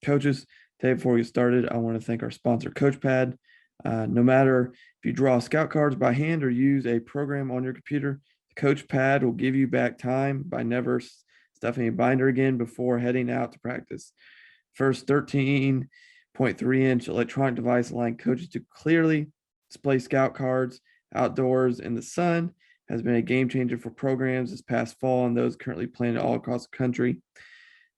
Coaches, today before we get started, I want to thank our sponsor, CoachPad. No matter if you draw scout cards by hand or use a program on your computer, CoachPad will give you back time by never stuffing a binder again before heading out to practice. First 13.3-inch electronic device allowing coaches to clearly display scout cards outdoors in the sun has been a game changer for programs this past fall and those currently planned all across the country.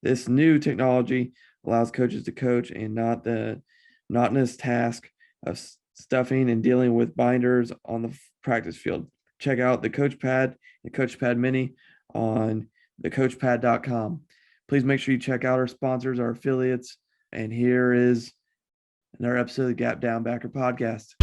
This new technology allows coaches to coach and not the monotonous task of stuffing and dealing with binders on the practice field. Check out the CoachPad and CoachPad Mini on thecoachpad.com. Please make sure you check out our sponsors, our affiliates. And here is another episode of the Gap Down Backer podcast.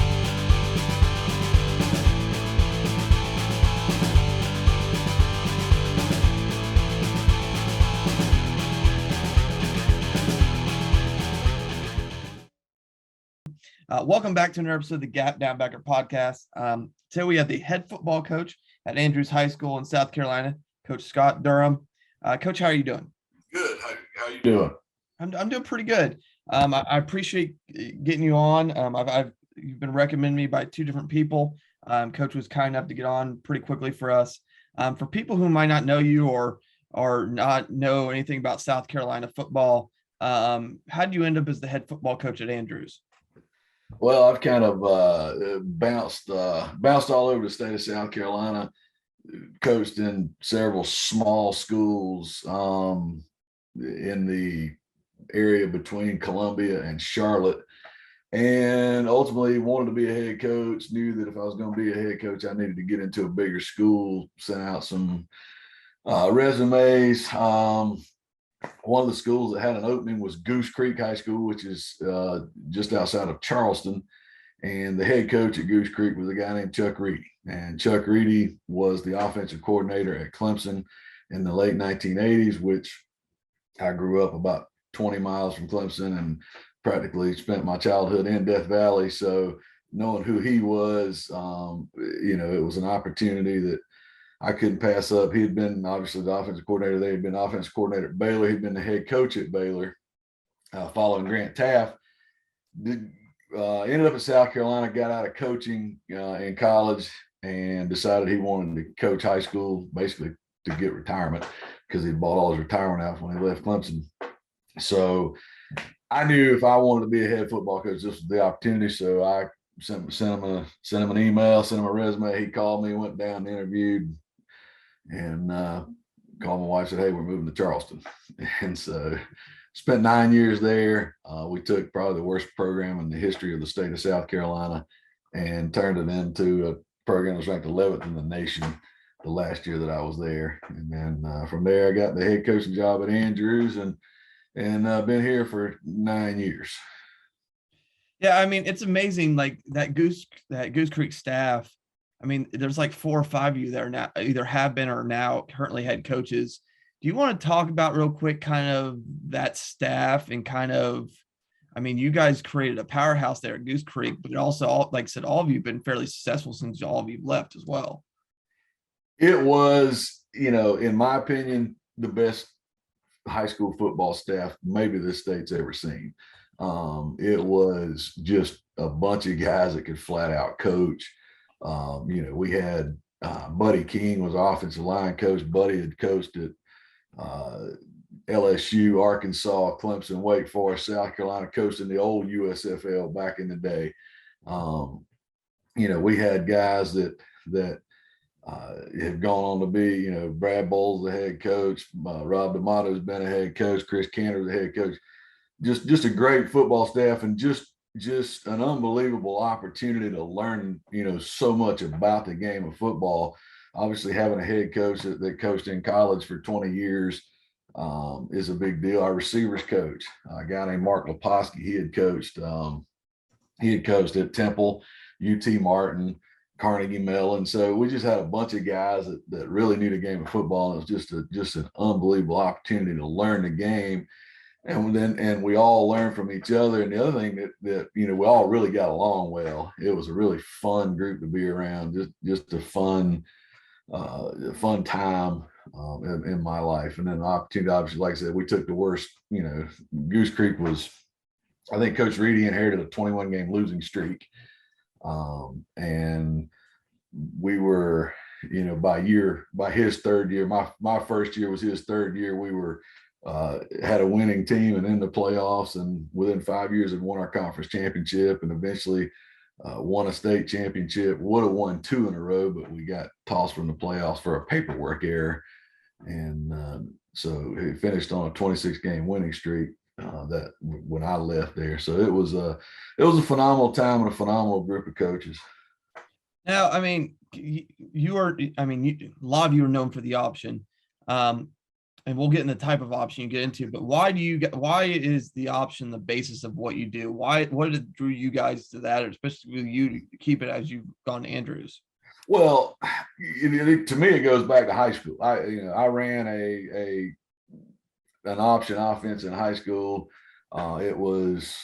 Welcome back to another episode of the Gap Down Backer podcast. Today we have the head football coach at Andrews High School in South Carolina, Coach Scott Durham. Coach, how are you doing? Good. How are you doing? I'm doing pretty good. I appreciate getting you on. You've been recommended me by two different people. Coach was kind enough to get on pretty quickly for us. For people who might not know you or not know anything about South Carolina football, how did you end up as the head football coach at Andrews? Well, I've kind of bounced all over the state of South Carolina, coached in several small schools in the area between Columbia and Charlotte, and ultimately wanted to be a head coach. Knew that if I was going to be a head coach, I needed to get into a bigger school. Sent out some resumes. One of the schools that had an opening was Goose Creek High School, which is just outside of Charleston. And the head coach at Goose Creek was a guy named Chuck Reedy. And Chuck Reedy was the offensive coordinator at Clemson in the late 1980s, which I grew up about 20 miles from Clemson and practically spent my childhood in Death Valley. So knowing who he was, it was an opportunity that I couldn't pass up. He had been obviously the offensive coordinator there. He'd been offensive coordinator at Baylor. He'd been the head coach at Baylor following Grant Taft. Ended up in South Carolina, got out of coaching in college and decided he wanted to coach high school basically to get retirement because he bought all his retirement out when he left Clemson. So I knew if I wanted to be a head football coach, this was the opportunity. So I sent him an email, sent him a resume. He called me, went down, interviewed, and called my wife, said, "Hey, we're moving to Charleston." And so spent 9 years there. We took probably the worst program in the history of the state of South Carolina and turned it into a program that was ranked 11th in the nation the last year that I was there. And then from there, I got the head coaching job at Andrews and been here for 9 years. Yeah, I mean, it's amazing. Like that Goose Creek staff. I mean, there's like 4 or 5 of you there now, either have been or now currently head coaches. Do you want to talk about real quick kind of that staff and kind of, I mean, you guys created a powerhouse there at Goose Creek, but also, like I said, all of you have been fairly successful since all of you left as well. It was, in my opinion, the best high school football staff maybe this state's ever seen. It was just a bunch of guys that could flat out coach. We had Buddy King was offensive line coach. Buddy had coached at LSU, Arkansas, Clemson, Wake Forest, South Carolina, coached in the old USFL back in the day. We had guys that have gone on to be, Brad Bowles, the head coach, Rob D'Amato's been a head coach, Chris Cantor, the head coach. Just a great football staff and just an unbelievable opportunity to learn, so much about the game of football. Obviously, having a head coach that coached in college for 20 years is a big deal. Our receivers coach, a guy named Mark Leposki, he had coached at Temple, UT Martin, Carnegie Mellon. So we just had a bunch of guys that really knew the game of football. And it was just an unbelievable opportunity to learn the game. And we all learned from each other. And the other thing that we all really got along well. It was a really fun group to be around, just a fun time in my life. And then the opportunity, obviously, like I said, we took the worst, Goose Creek was, I think Coach Reedy inherited a 21 game losing streak. And we were, by his third year, my first year was his third year. We were, had a winning team and in the playoffs, and within 5 years had won our conference championship, and eventually won a state championship. Would have won 2 in a row, but we got tossed from the playoffs for a paperwork error. And so he finished on a 26 game winning streak that when I left there. So it was a phenomenal time and a phenomenal group of coaches. Now, I mean, you are, I mean, a lot of you are known for the option. And we'll get in the type of option you get into, but why is the option the basis of what you do? What drew you guys to that, or especially with you to keep it as you've gone to Andrews? Well, to me, it goes back to high school. I ran an option offense in high school. It was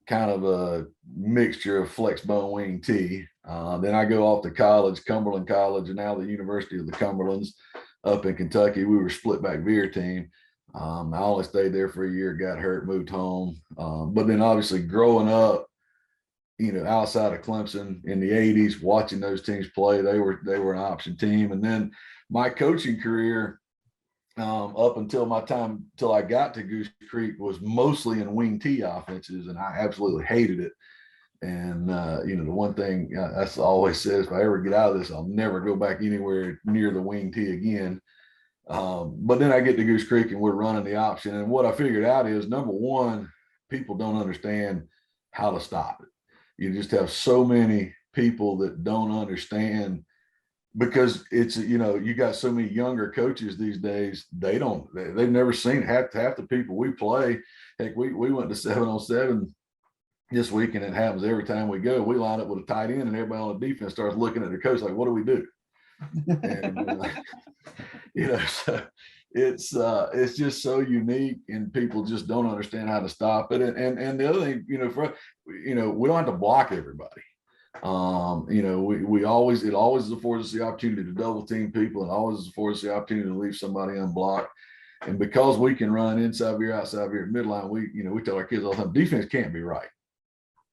kind of a mixture of flex bone wing T. Then I go off to college, Cumberland College, and now the University of the Cumberlands up in Kentucky. We were split back Veer team. I only stayed there for a year, got hurt, moved home. But then obviously growing up, outside of Clemson in the 80s, watching those teams play, they were an option team. And then my coaching career, up until my time till I got to Goose Creek, was mostly in wing T offenses, and I absolutely hated it. And the one thing that's always says, if I ever get out of this, I'll never go back anywhere near the wing T again. But then I get to Goose Creek and we're running the option, and what I figured out is, number one, people don't understand how to stop it. You just have so many people that don't understand, because it's, you got so many younger coaches these days. They've never seen half the people we play. Heck, we went to 7-on-7 this week, and it happens every time we go. We line up with a tight end, and everybody on the defense starts looking at the coach like, what do we do? And, so it's just so unique, and people just don't understand how to stop it. And the other thing, we don't have to block everybody. It always affords us the opportunity to double team people, and always affords us the opportunity to leave somebody unblocked. And because we can run inside Veer, outside Veer, midline, we tell our kids all the time, defense can't be right.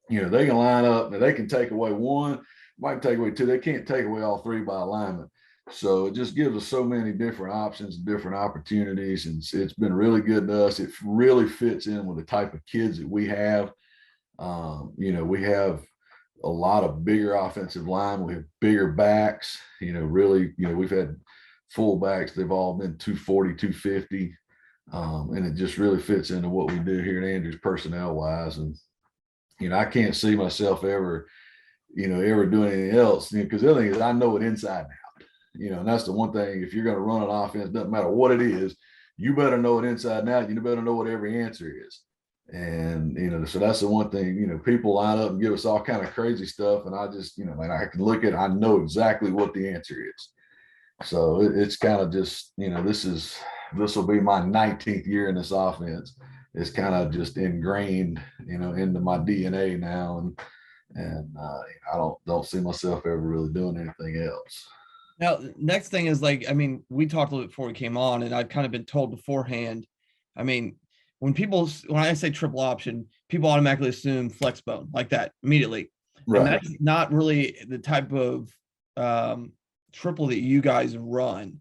They can line up and they can take away one, might take away two. They can't take away all three by alignment. So it just gives us so many different options, different opportunities, and it's been really good to us. It really fits in with the type of kids that we have. We have a lot of bigger offensive line. We have bigger backs. We've had full backs. They've all been 240, 250. And it just really fits into what we do here at Andrews personnel wise. And, I can't see myself ever doing anything else, because the other thing is, I know it inside and out, and that's the one thing. If you're going to run an offense, doesn't matter what it is, you better know it inside and out. You better know what every answer is. And, so that's the one thing, people line up and give us all kind of crazy stuff. And I just, I can look at it, I know exactly what the answer is. So it's kind of just, this will be my 19th year in this offense. It's kind of just ingrained, into my DNA now. And I don't see myself ever really doing anything else. Now, next thing is, we talked a little bit before we came on, and I've kind of been told beforehand. When I say triple option, people automatically assume flex bone like that immediately. Right. And that's not really the type of triple that you guys run.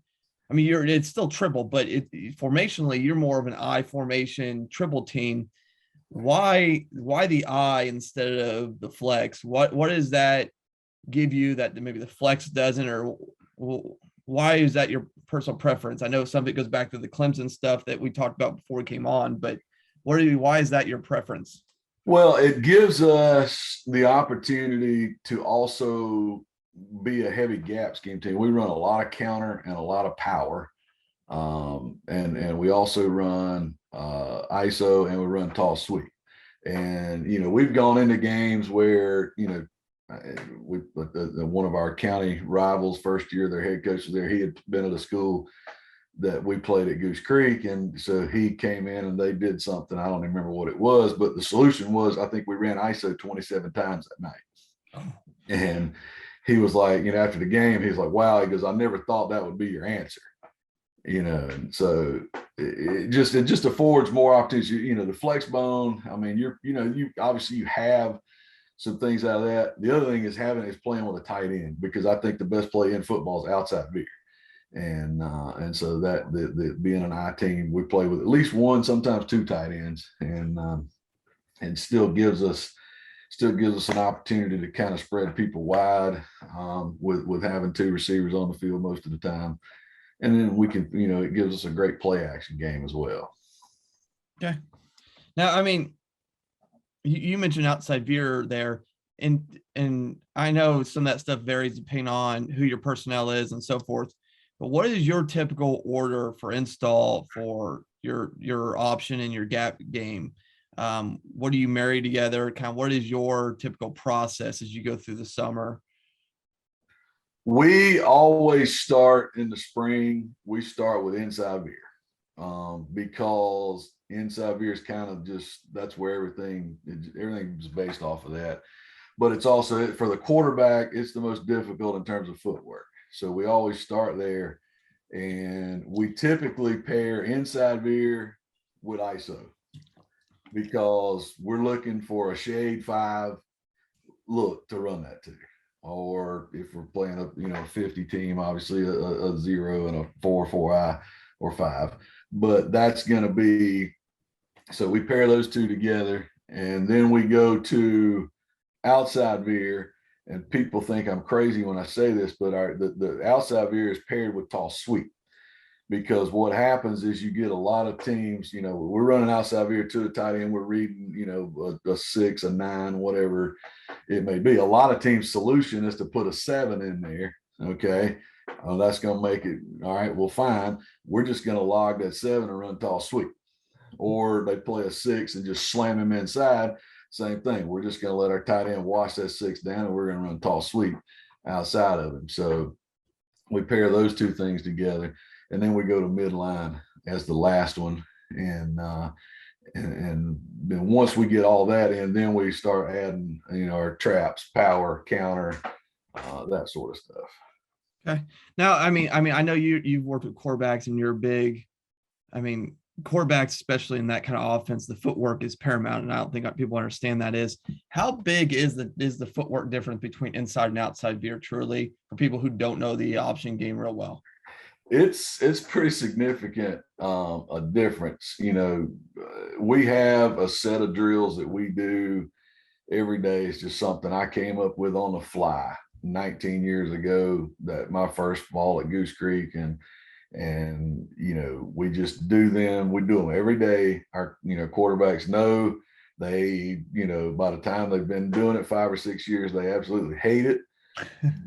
It's still triple, but formationally, you're more of an I formation triple team. Why the I instead of the flex? What does that give you that maybe the flex doesn't, or why is that your personal preference? I know some of it goes back to the Clemson stuff that we talked about before we came on, but why is that your preference? Well, it gives us the opportunity to also be a heavy gap scheme team. We run a lot of counter and a lot of power. And we also run ISO, and we run tall sweep. And, we've gone into games where, one of our county rivals, first year, their head coach was there. He had been at a school that we played at Goose Creek. And so he came in and they did something. I don't even remember what it was, but the solution was, I think we ran ISO 27 times that night. And he was like, after the game, he was like, wow, he goes, I never thought that would be your answer. And so it just affords more opportunities. The flex bone. I mean, you obviously you have some things out of that. The other thing is playing with a tight end, because I think the best play in football is outside Veer. And so that the being an I team, we play with at least one, sometimes two tight ends, and still gives us an opportunity to kind of spread people wide, with having two receivers on the field most of the time. And then we can, it gives us a great play action game as well. Okay. Now, I mean, you mentioned outside Veer there, and I know some of that stuff varies depending on who your personnel is and so forth. But what is your typical order for install for your option and your gap game? What do you marry together? Kind of what is your typical process as you go through the summer? We always start in the spring. We start with inside Veer, because inside Veer is kind of that's where everything's based off of that. But it's also, for the quarterback, it's the most difficult in terms of footwork. So we always start there, and we typically pair inside Veer with ISO, because we're looking for a shade 5 look to run that to. Or if we're playing a 50 team, obviously a 0 and a 4-4-I or 5. But that's going to be, so we pair those two together, and then we go to outside Veer. And people think I'm crazy when I say this, but the outside Veer is paired with toss sweep, because what happens is you get a lot of teams, we're running outside Veer to the tight end, we're reading, a 6, a 9, whatever it may be. A lot of teams' solution is to put a 7 in there. Okay. That's going to make it all right. Well, fine. We're just going to log that 7 and run toss sweep. Or they play a 6 and just slam him inside. Same thing. We're just going to let our tight end wash that 6 down, and we're going to run toss sweep outside of him. So we pair those two things together, and then we go to midline as the last one. And then once we get all that in, then we start adding, our traps, power, counter, that sort of stuff. Okay. Now, I mean, I know you've worked with quarterbacks, and you're big. I mean, quarterbacks, especially in that kind of offense, the footwork is paramount, and I don't think people understand that. Is how big is the footwork difference between inside and outside Veer, truly, for people who don't know the option game real well? It's pretty significant, a difference. We have a set of drills that we do every day. It's just something I came up with on the fly 19 years ago, that my first ball at Goose Creek, and we just do them. We do them every day. Our quarterbacks know, they by the time they've been doing it 5 or 6 years, they absolutely hate it,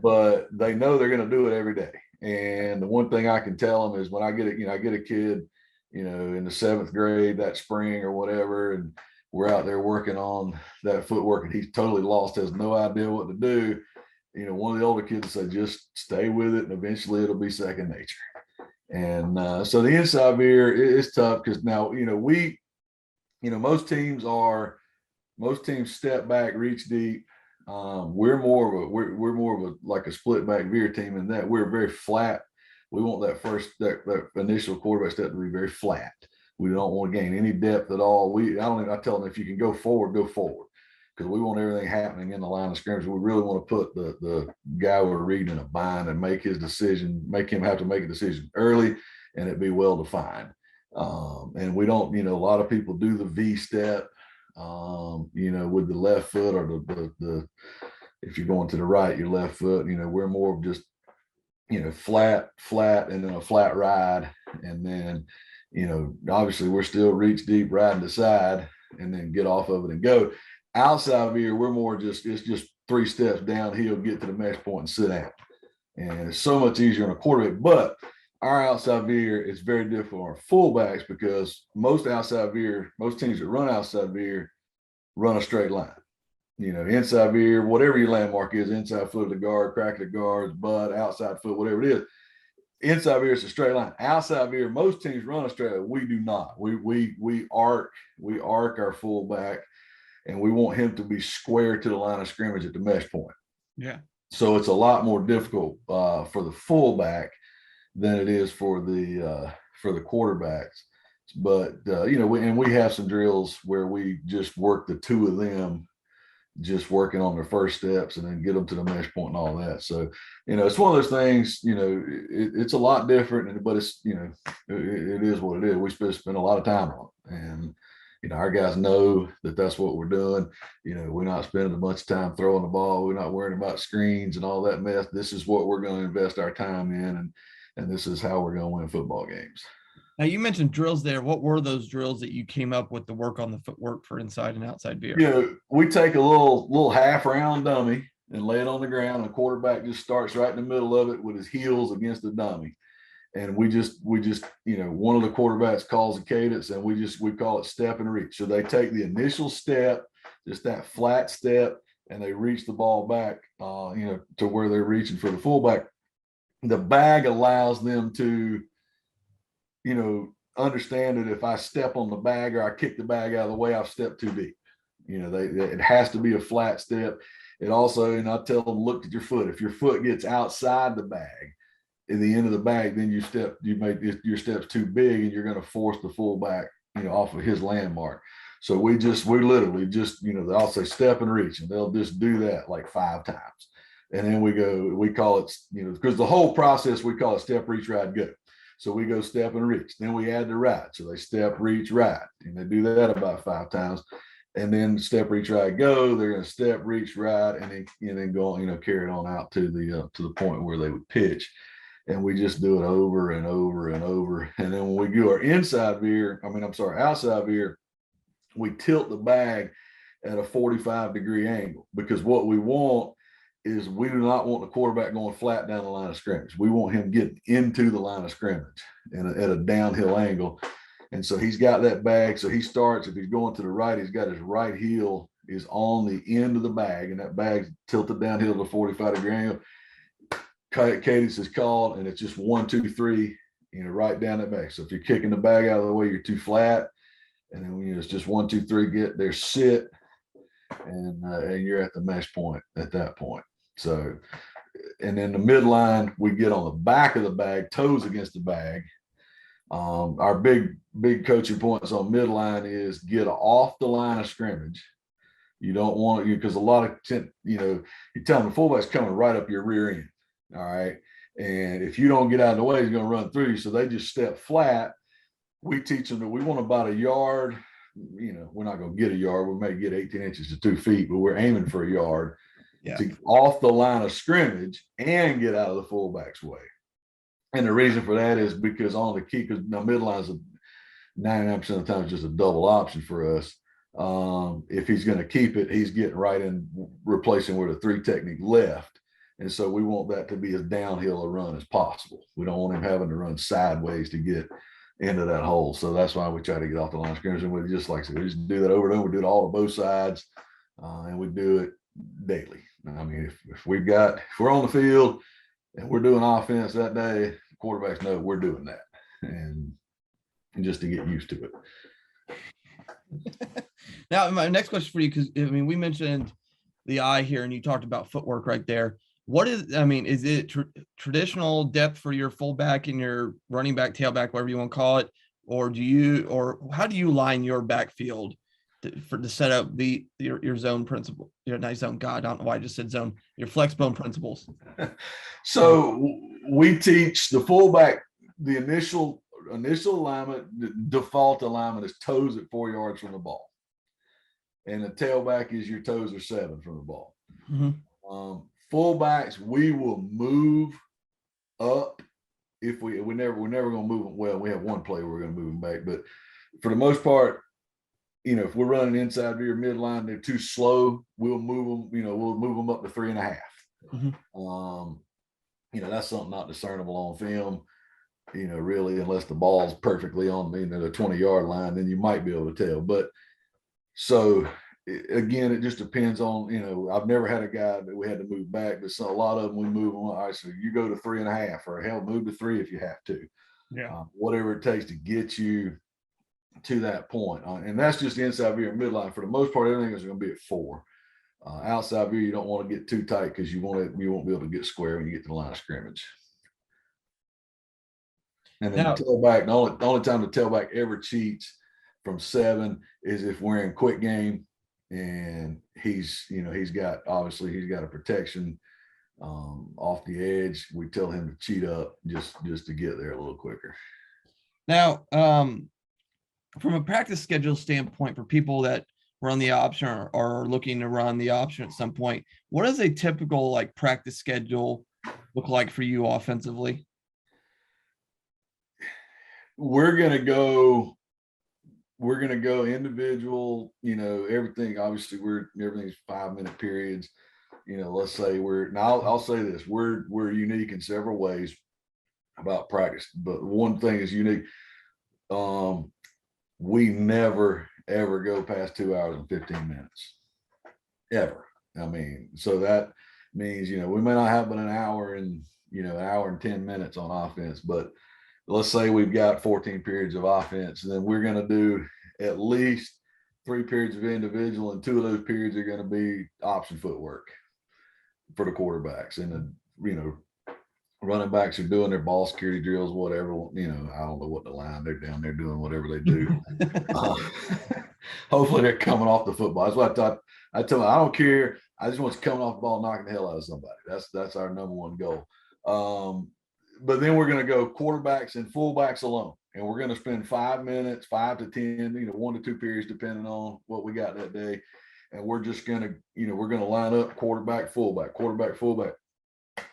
but they know they're going to do it every day. And the one thing I can tell them is, when I get a kid, in the 7th grade that spring or whatever, and we're out there working on that footwork, and he's totally lost, has no idea what to do. One of the older kids will say, just stay with it, and eventually it'll be second nature. And so the inside Veer is tough, because now, most teams step back, reach deep. We're more of a like a split back Veer team, in that we're very flat. We want that initial quarterback step to be very flat. We don't want to gain any depth at all. I tell them, if you can go forward, because we want everything happening in the line of scrimmage. We really want to put the guy we're reading in a bind and make him have to make a decision early, and it be well defined. And we don't, a lot of people do the V step, with the left foot, or the if you're going to the right, your left foot. We're more of just, flat, and then a flat ride, and then, obviously we're still reach deep, riding the side, and then get off of it and go. Outside Veer, we're more it's just 3 steps downhill, get to the mesh point and sit down. And it's so much easier on a quarterback. But our outside Veer is very difficult on our fullbacks, because most teams that run outside Veer run a straight line. Inside Veer, whatever your landmark is, inside foot of the guard, crack of the guards, butt, outside foot, whatever it is. Inside Veer is a straight line. Outside Veer, most teams run a straight line. We do not. We arc our fullback, and we want him to be square to the line of scrimmage at the mesh point. Yeah. So it's a lot more difficult for the fullback, than it is for the quarterbacks. But we have some drills where we just work the two of them, just working on their first steps, and then get them to the mesh point and all that. So, it's one of those things. It's a lot different, but it's it is what it is. We spend a lot of time on it, and our guys know that that's what we're doing. We're not spending a bunch of time throwing the ball. We're not worrying about screens and all that mess. This is what we're going to invest our time in, and this is how we're going to win football games. Now, you mentioned drills there. What were those drills that you came up with to work on the footwork for inside and outside veer? We take a little half round dummy and lay it on the ground. The quarterback just starts right in the middle of it with his heels against the dummy. And we just, one of the quarterbacks calls a cadence, and we call it step and reach. So they take the initial step, just that flat step, and they reach the ball back, to where they're reaching for the fullback. The bag allows them to, understand that if I step on the bag or I kick the bag out of the way, I've stepped too deep. It has to be a flat step. It also, and I tell them, look at your foot. If your foot gets outside the bag, in the end of the bag, then you make your steps too big, and you're going to force the fullback, off of his landmark. So we literally just, I'll say step and reach, and they'll just do that like 5 times. And then we call it, because the whole process, we call it step, reach, ride, go. So we go step and reach. Then we add the ride. So they step, reach, ride. And they do that about 5 times. And then step, reach, ride, go. They're going to step, reach, ride, and then go, carry it on out to the point where they would pitch. And we just do it over and over and over. And then when we do our outside veer, we tilt the bag at a 45-degree angle, because what we want is we do not want the quarterback going flat down the line of scrimmage. We want him getting into the line of scrimmage and at a downhill angle. And so he's got that bag. So he starts, if he's going to the right, he's got his right heel is on the end of the bag, and that bag's tilted downhill to a 45-degree angle. Cadence is called, and it's just 1, 2, 3, right down that bag. So if you're kicking the bag out of the way, you're too flat. And then it's just 1, 2, 3, get there, sit, and you're at the mesh point at that point. So, and then the midline, we get on the back of the bag, toes against the bag. Our big coaching points on midline is get off the line of scrimmage. You don't want to, because a lot of, you tell them the fullback's coming right up your rear end. All right. And if you don't get out of the way, he's going to run through you. So they just step flat. We teach them that we want about a yard. We're not going to get a yard. We may get 18 inches to 2 feet, but we're aiming for a yard to off the line of scrimmage and get out of the fullback's way. And the reason for that is because on the key, because now midline is 99% of the time just a double option for us. If he's going to keep it, he's getting right in, replacing where the 3 technique left. And so we want that to be as downhill a run as possible. We don't want him having to run sideways to get into that hole. So that's why we try to get off the line of scrimmage. And we just, like I said, we just do that over and over. We do it all to both sides, and we do it daily. I mean, if we're on the field and we're doing offense that day, the quarterbacks know we're doing that, and just to get used to it. Now, my next question for you, because we mentioned the eye here, and you talked about footwork right there. Is it traditional depth for your fullback and your running back, tailback, whatever you want to call it, or how do you line your backfield to set up your zone principle? Not zone. God, I don't know why I just said zone. Your flex bone principles. So we teach the fullback the initial alignment. The default alignment is toes at 4 yards from the ball, and the tailback is your toes are 7 from the ball. Mm-hmm. Fullbacks, we will move up if we're never going to move them. Well, we have one play we're going to move them back, but for the most part, if we're running inside veer midline, they're too slow, we'll move them. We'll move them up to 3.5. Mm-hmm. That's something not discernible on film. Really, unless the ball's perfectly on the 20-yard line, then you might be able to tell. But so. Again, it just depends on, I've never had a guy that we had to move back, but a lot of them we move them. All right, so you go to 3.5, or hell, move to 3 if you have to. Yeah. Whatever it takes to get you to that point. And that's just inside veer and midline. For the most part, everything is going to be at 4. Outside veer, you don't want to get too tight because you won't be able to get square when you get to the line of scrimmage. And then the Now, tailback, the only time the tailback ever cheats from 7 is if we're in quick game and he's got a protection off the edge. We tell him to cheat up just to get there a little quicker. now, from a practice schedule standpoint, for people that run the option or are looking to run the option at some point, what does a typical like practice schedule look like for you offensively? We're gonna go individual, everything. Obviously, everything's 5-minute periods. Let's say I'll say this, we're unique in several ways about practice, but one thing is unique. We never ever go past 2 hours and 15 minutes ever. I mean, so that means, we may not have but an hour and, an hour and 10 minutes on offense, but let's say we've got 14 periods of offense, and then we're going to do at least 3 periods of individual, and 2 of those periods are going to be option footwork for the quarterbacks. And then, running backs are doing their ball security drills, whatever, I don't know what the line, they're down there doing whatever they do. Hopefully they're coming off the football. That's what I tell them, I don't care. I just want you coming off the ball, knocking the hell out of somebody. That's our number one goal. But then we're going to go quarterbacks and fullbacks alone. And we're going to spend 5 minutes, 5 to 10, 1 to 2 periods, depending on what we got that day. And we're just going to, we're going to line up quarterback, fullback.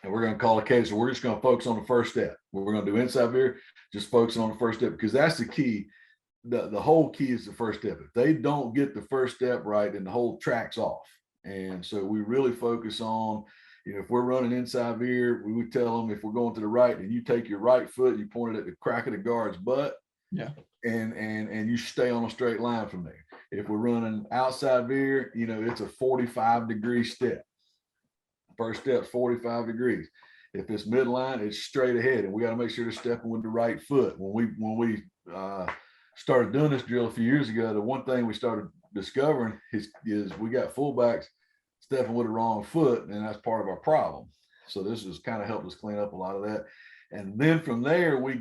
And we're going to call a case. So we're just going to focus on the first step. We're going to do inside Veer, just focusing on the first step, because that's the key. The whole key is the first step. If they don't get the first step right, then the whole track's off. And so we really focus on, if we're running inside Veer, we would tell them, if we're going to the right and you take your right foot, you point it at the crack of the guard's butt. Yeah. And you stay on a straight line from there. If we're running outside Veer, it's a 45-degree step. First step, 45 degrees. If it's midline, it's straight ahead, and we got to make sure they're stepping with the right foot. When we started doing this drill a few years ago, the one thing we started discovering is we got fullbacks stepping with the wrong foot, and that's part of our problem. So this has kind of helped us clean up a lot of that. And then from there, we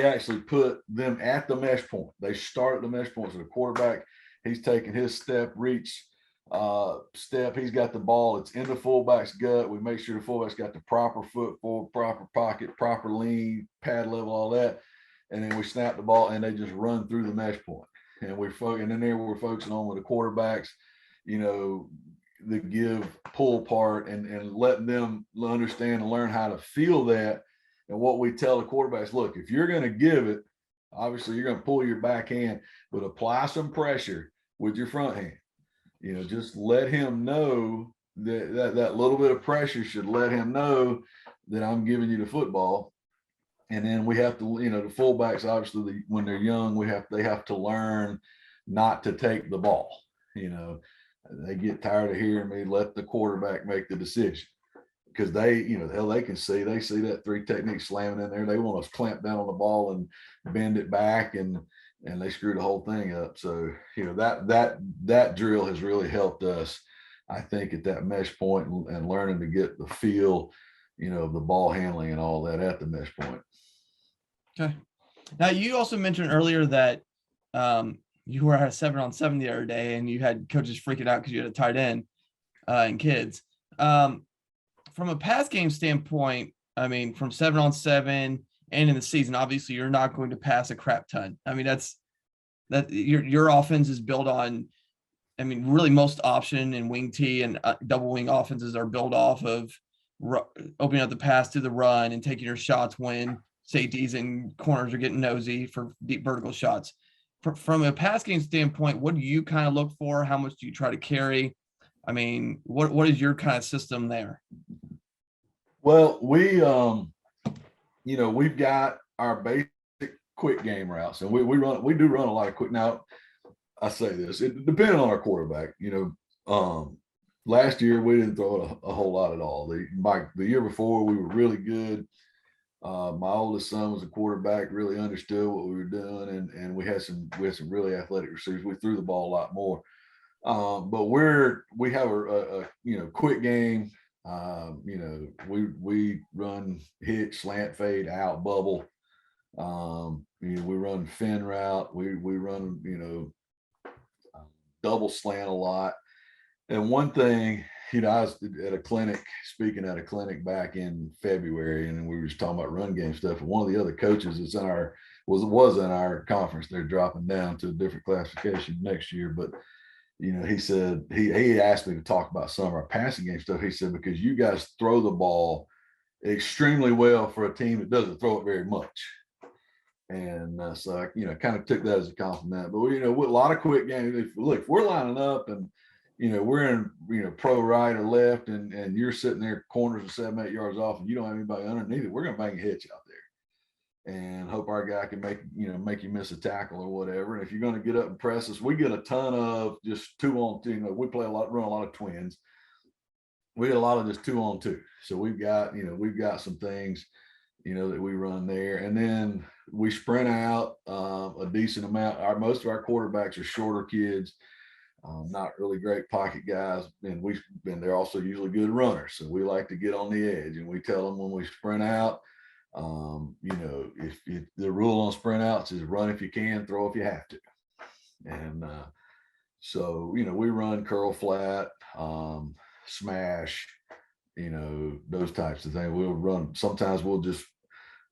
actually put them at the mesh point. They start at the mesh point. So the quarterback, he's taking his step, reach, step. He's got the ball. It's in the fullback's gut. We make sure the fullback's got the proper foot forward, proper pocket, proper lean, pad level, all that. And then we snap the ball, and they just run through the mesh point. And and then there we're focusing on with the quarterbacks, the give pull part, and letting them understand and learn how to feel that. And what we tell the quarterbacks, look, if you're going to give it, obviously you're going to pull your backhand, but apply some pressure with your front hand. Just let him know that little bit of pressure should let him know that I'm giving you the football. And then we have to, the fullbacks, obviously, when they're young, they have to learn not to take the ball. They get tired of hearing me let the quarterback make the decision, because they can see that 3 technique slamming in there. They want to clamp down on the ball and bend it back, and they screw the whole thing up. So, that drill has really helped us, I think, at that mesh point, and learning to get the feel, of the ball handling and all that at the mesh point. Okay. Now, you also mentioned earlier that you were at a 7-on-7 the other day, and you had coaches freaking out because you had a tight end and kids. From a pass game standpoint, I mean, from 7-on-7 and in the season, obviously you're not going to pass a crap ton. I mean, that your offense is built on, I mean, really most option and wing T and double wing offenses are built off of opening up the pass to the run and taking your shots when safeties and corners are getting nosy for deep vertical shots. From a pass game standpoint, what do you kind of look for? How much do you try to carry? I mean, what is your kind of system there? Well, we've got our basic quick game routes, and we do run a lot of quick. Now, I say this, it depending on our quarterback. Last year we didn't throw it a whole lot at all. The year before we were really good. My oldest son was a quarterback, really understood what we were doing, and we had some really athletic receivers. We threw the ball a lot more. But we have a quick game We run hitch, slant fade, out, bubble. We run fin route. We run, double slant a lot. And one thing, I was at a clinic, speaking at a clinic back in February, and we were just talking about run game stuff. And one of the other coaches that's in our was in our conference. They're dropping down to a different classification next year, but he said he asked me to talk about some of our passing game stuff. He said, because you guys throw the ball extremely well for a team that doesn't throw it very much. And so I, kind of took that as a compliment. But with a lot of quick games, if we're lining up and we're in pro right or left, and you're sitting there corners of 7-8 yards off, and you don't have anybody underneath it, we're gonna bang a hitch out there and hope our guy can make you miss a tackle or whatever. And if you're going to get up and press us, we get a ton of just 2-on-2. We run a lot of twins. We get a lot of just 2-on-2. So we've got some things that we run there, and then we sprint out a decent amount. Most of our quarterbacks are shorter kids, not really great pocket guys, and they're also usually good runners. So we like to get on the edge, and we tell them when we sprint out, if the rule on sprint outs is run if you can, throw if you have to. And so we run curl flat, smash, those types of things. Sometimes we'll just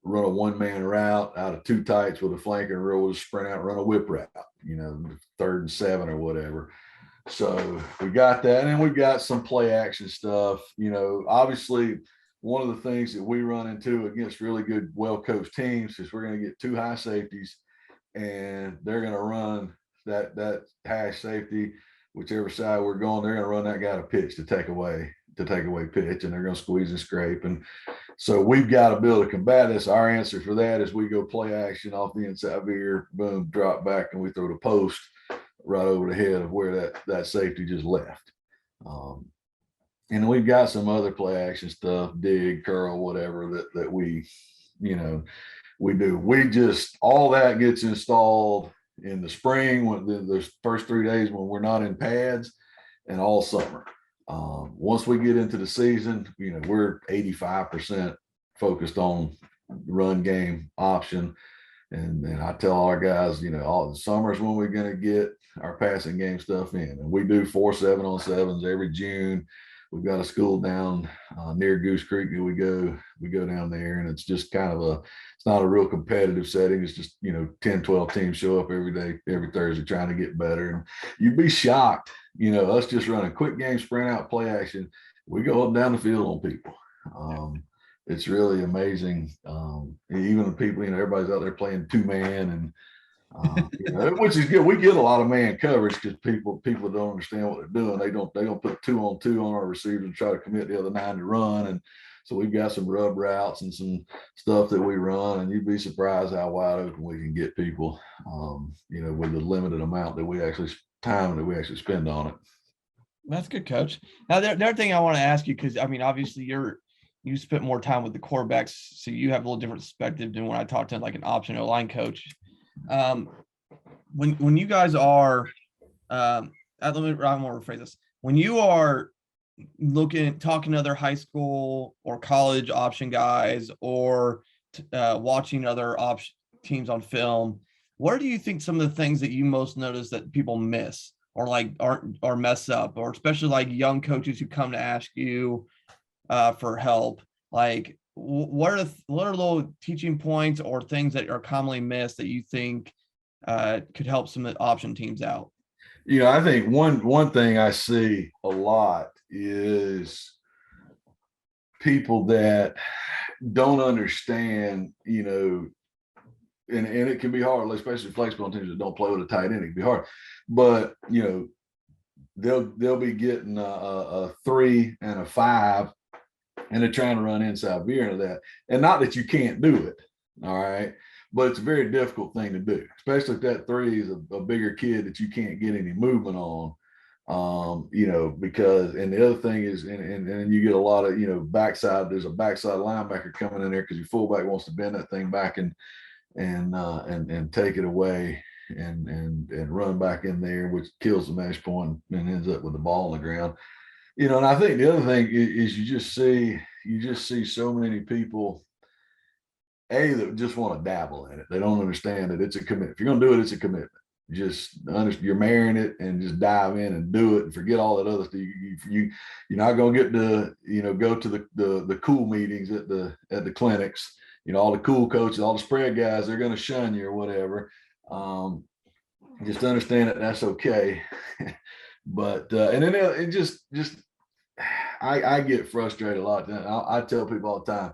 run a one-man route out of 2 tights with a flanker, and we'll just sprint out and run a whip route, 3rd and 7 or whatever. So we got that. And then we've got some play action stuff. Obviously one of the things that we run into against really good, well-coached teams is we're going to get 2 high safeties, and they're going to run that hash safety, whichever side we're going, they're going to run that guy to pitch to take away pitch, and they're going to squeeze and scrape. And so we've got to be able to combat this. Our answer for that is we go play action off the inside veer, boom, drop back, and we throw the post right over the head of where that safety just left. And we've got some other play action stuff, dig, curl, whatever that we do. We just, all that gets installed in the spring, when the first 3 days when we're not in pads, and all summer. Once we get into the season, we're 85% focused on run game option. And I tell our guys, all the summers when we're going to get our passing game stuff in. And we do 4 7-on-7s every June. We've got a school down near Goose Creek that we go down there, and it's just kind of it's not a real competitive setting. It's just, 10, 12 teams show up every day, every Thursday, trying to get better. And you'd be shocked, us just running quick game, sprint out, play action. We go up and down the field on people. It's really amazing. Even the people, everybody's out there playing 2-man, and which is good. We get a lot of man coverage because people don't understand what they're doing. They don't put 2-on-2 on our receivers and try to commit the other 9 to run. And so we've got some rub routes and some stuff that we run, and you'd be surprised how wide open we can get people, with the limited amount that we actually spend on it. That's good, Coach. Now, the other thing I want to ask you, because obviously you spent more time with the quarterbacks, so you have a little different perspective than when I talked to like an option line coach. When you guys are, I'm going to rephrase this. When you are talking to other high school or college option guys, or watching other option teams on film, what do you think some of the things that you most notice that people miss or mess up, or especially like young coaches who come to ask you for help? Like, what are little teaching points or things that are commonly missed that you think could help some option teams out? I think one thing I see a lot is people that don't understand, and it can be hard, especially flexible teams that don't play with a tight end. It can be hard, but they'll be getting a 3 and a 5, and they're trying to run inside veer into that. And not that you can't do it, all right, but it's a very difficult thing to do, especially if that 3 is a bigger kid that you can't get any movement on. Because, and the other thing is, and you get a lot of, backside, there's a backside linebacker coming in there because your fullback wants to bend that thing back and take it away and run back in there, which kills the mesh point and ends up with the ball on the ground. And I think the other thing is you just see so many people that just want to dabble in it. They don't understand that it's a commitment. If you're going to do it, it's a commitment. You're marrying it and just dive in and do it and forget all that other stuff. You're not going to get to go to the cool meetings at the clinics. All the cool coaches, all the spread guys, they're going to shun you or whatever. Just understand that that's okay. But and then it just I get frustrated a lot. I tell people all the time,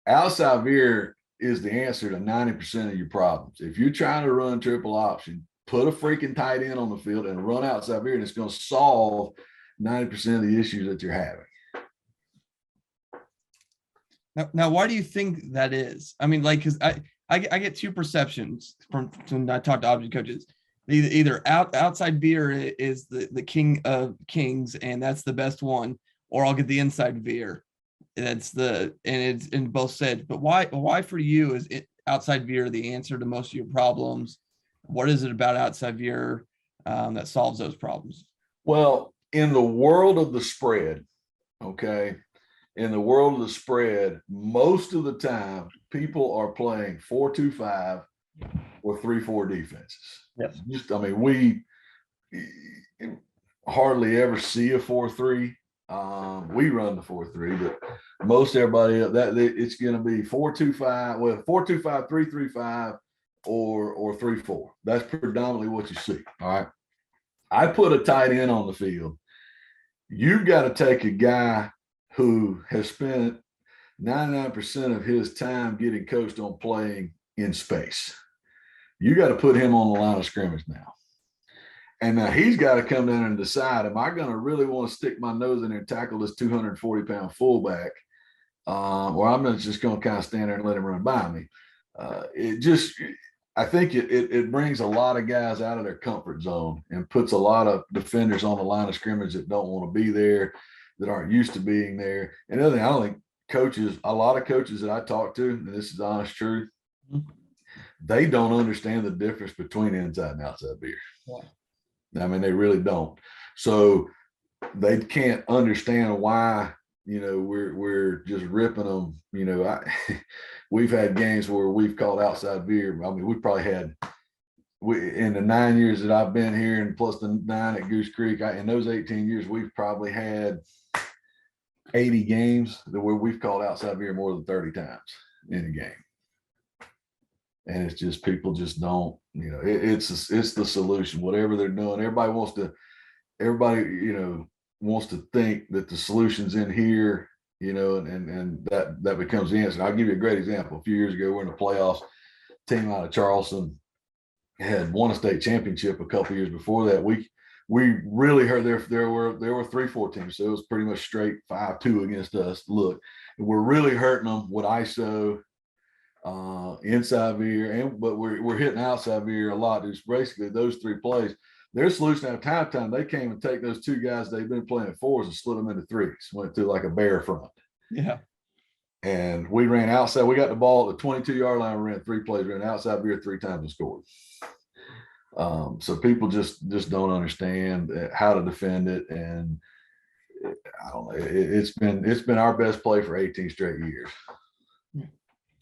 outside veer is the answer to 90% of your problems. If you're trying to run triple option, put a freaking tight end on the field and run outside veer, and it's going to solve 90% of the issues that you're having. Now, why do you think that is? I mean, like, because I get two perceptions from when I talk to object coaches. Either outside veer is the king of kings, and that's the best one, or I'll get the inside veer. And it's in both said. But why for you is it outside veer the answer to most of your problems? What is it about outside veer that solves those problems? Well, in the world of the spread, okay, in the world of the spread, most of the time people are playing 4-2-5 or 3-4 defenses. Yes. We hardly ever see a 4-3. We run the 4-3, but most everybody that it's going to be 4-2-5, well, 4-2-5, 3-3-5, or 3-4. That's predominantly what you see. All right. I put a tight end on the field. You've got to take a guy who has spent 99% of his time getting coached on playing in space. You got to put him on the line of scrimmage now. And now he's got to come down and decide, am I going to really want to stick my nose in there and tackle this 240-pound fullback? Or I'm just going to kind of stand there and let him run by me. I think it brings a lot of guys out of their comfort zone and puts a lot of defenders on the line of scrimmage that don't want to be there, that aren't used to being there. And the other thing, I don't think a lot of coaches that I talk to, and this is honest truth, they don't understand the difference between inside and outside veer. Yeah. I mean, they really don't. So they can't understand why, we're just ripping them. We've had games where we've called outside veer. I mean, we probably had in the 9 years that I've been here, and plus the 9 at Goose Creek, in those 18 years, we've probably had 80 games where we've called outside veer more than 30 times in a game. And it's just, people just don't, it's the solution, whatever they're doing. Everybody wants to think that the solution's in here, and that becomes the answer. I'll give you a great example. A few years ago, we're in the playoffs. Team out of Charleston had won a state championship a couple years before that. We really heard there were 3-4 teams, so it was pretty much straight 5-2 against us. Look, we're really hurting them with ISO, inside veer, but we're hitting outside veer a lot. It's basically those 3 plays. Their solution at halftime, they came and take those 2 guys they've been playing at 4s and split them into 3s. Went to like a bear front. Yeah. And we ran outside. We got the ball at the 22-yard line. We ran 3 plays. We ran outside veer 3 times and scored. So people just don't understand how to defend it, and I don't know. It's been our best play for 18 straight years.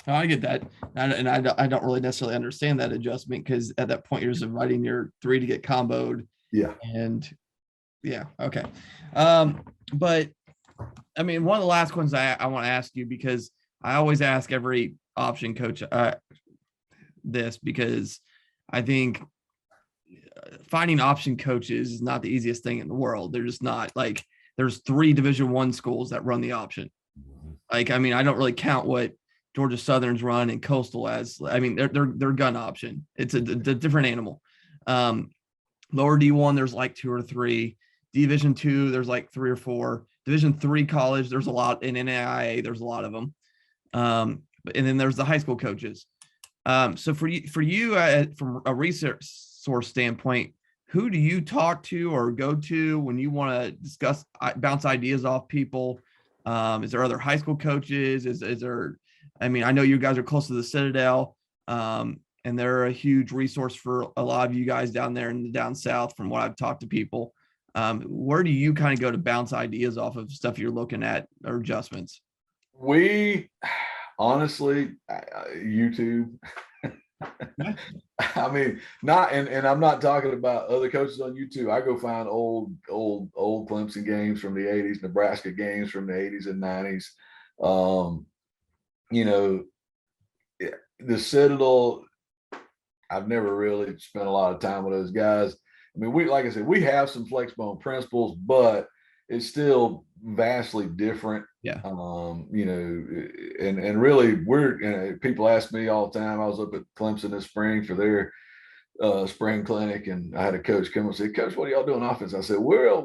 Oh, I get that, and I don't really necessarily understand that adjustment, because at that point you're just inviting your 3 to get comboed. Yeah. And yeah, okay. But I mean, one of the last ones I want to ask you, because I always ask every option coach this, because I think finding option coaches is not the easiest thing in the world. They're just not. Like, there's 3 Division I schools that run the option. Like, I mean, I don't really count what Georgia Southern's run and Coastal as. I mean, they're gun option. It's a different animal. Lower D1, there's like 2 or 3. Division II, there's like 3 or 4. Division III college, there's a lot. In NAIA, there's a lot of them. And then there's the high school coaches. So for you, from a research source standpoint, who do you talk to or go to when you want to discuss, bounce ideas off people? Is there other high school coaches? Is there? I mean, I know you guys are close to the Citadel, and they're a huge resource for a lot of you guys down there in the down south, from what I've talked to people. Where do you kind of go to bounce ideas off of stuff you're looking at or adjustments? We honestly, YouTube. Yeah. I mean, not and I'm not talking about other coaches on YouTube. I go find old Clemson games from the 80s, Nebraska games from the 80s and 90s. Um, you know, the Citadel, I've never really spent a lot of time with those guys. I mean, like I said, we have some flex bone principles, but it's still vastly different. Yeah. And really, people ask me all the time. I was up at Clemson this spring for their spring clinic, and I had a coach come and say, "Coach, what are y'all doing offense?" I said, "We're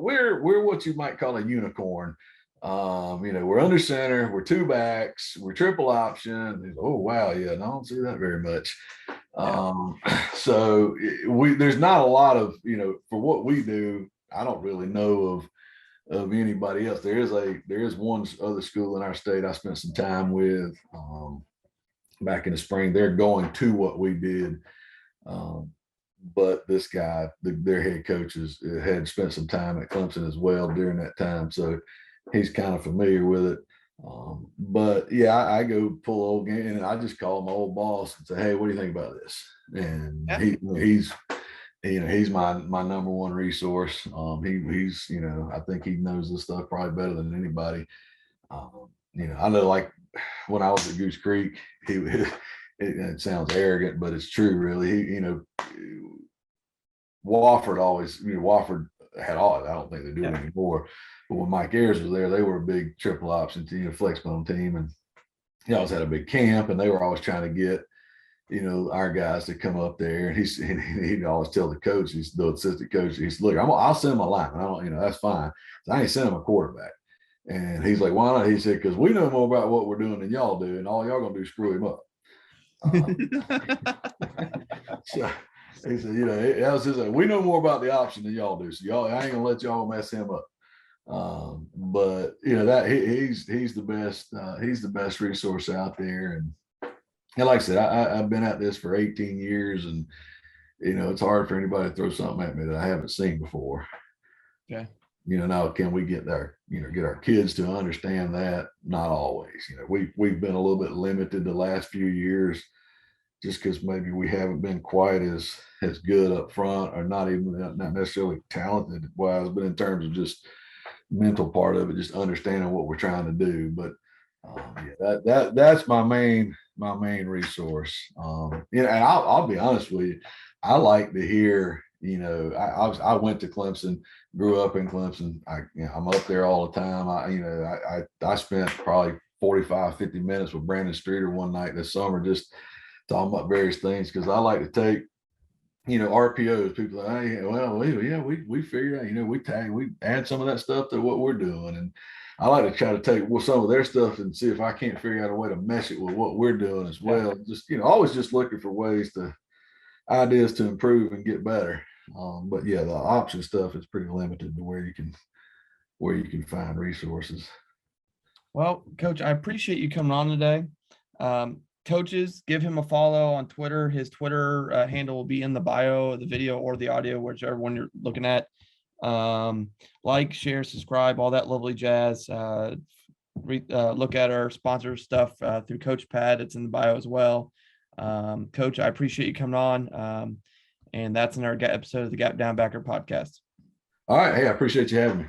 what you might call a unicorn. We're under center, we're two backs, we're triple option." Oh wow, yeah, no, I don't see that very much. Yeah. So there's not a lot of for what we do. I don't really know of anybody else. There is one other school in our state I spent some time with back in the spring. They're going to what we did. But this guy, their head coach, had spent some time at Clemson as well during that time, so he's kind of familiar with it. But yeah, I go pull old game, and I just call my old boss and say, "Hey, what do you think about this?" And Yeah. he's my number one resource. He's I think he knows this stuff probably better than anybody. I know, like when I was at Goose Creek, it sounds arrogant, but it's true, really. Wofford had all. I don't think they do it anymore. But when Mike Ayers was there, they were a big triple option team, flex bone team, and he always had a big camp, and they were always trying to get our guys to come up there. And he'd always tell the coach, he's the assistant coach, he's look, I'll send him a lineman. I don't, that's fine. So I ain't send him a quarterback. And he's like, why not? He said, because we know more about what we're doing than y'all do, and all y'all gonna do is screw him up. So he said, that was his, we know more about the option than y'all do. So I ain't gonna let y'all mess him up. But that he's the best. He's the best resource out there. And like I said, I've been at this for 18 years, and it's hard for anybody to throw something at me that I haven't seen before. Okay. Now can we get get our kids to understand that? Not always. We've been a little bit limited the last few years, just because maybe we haven't been quite as good up front, or not necessarily talented wise, but in terms of just mental part of it, just understanding what we're trying to do. But that's my main resource. And I'll be honest with you, I like to hear. I went to Clemson, grew up in Clemson. I'm up there all the time. I spent probably 45, 50 minutes with Brandon Streeter one night this summer, just talking about various things, because I like to take RPOs. People are like, hey, well, yeah, we figure out, we add some of that stuff to what we're doing. And I like to try to take some of their stuff and see if I can't figure out a way to mesh it with what we're doing as well. Just, always just looking for ideas to improve and get better. But yeah, the option stuff is pretty limited to where you can find resources. Well, Coach, I appreciate you coming on today. Coaches, give him a follow on Twitter. His Twitter handle will be in the bio of the video or the audio, whichever one you're looking at. Like, share, subscribe, all that lovely jazz. Look at our sponsor stuff through CoachPad. It's in the bio as well. Coach, I appreciate you coming on. And that's in our episode of the Gap Down Backer podcast. All right. Hey, I appreciate you having me.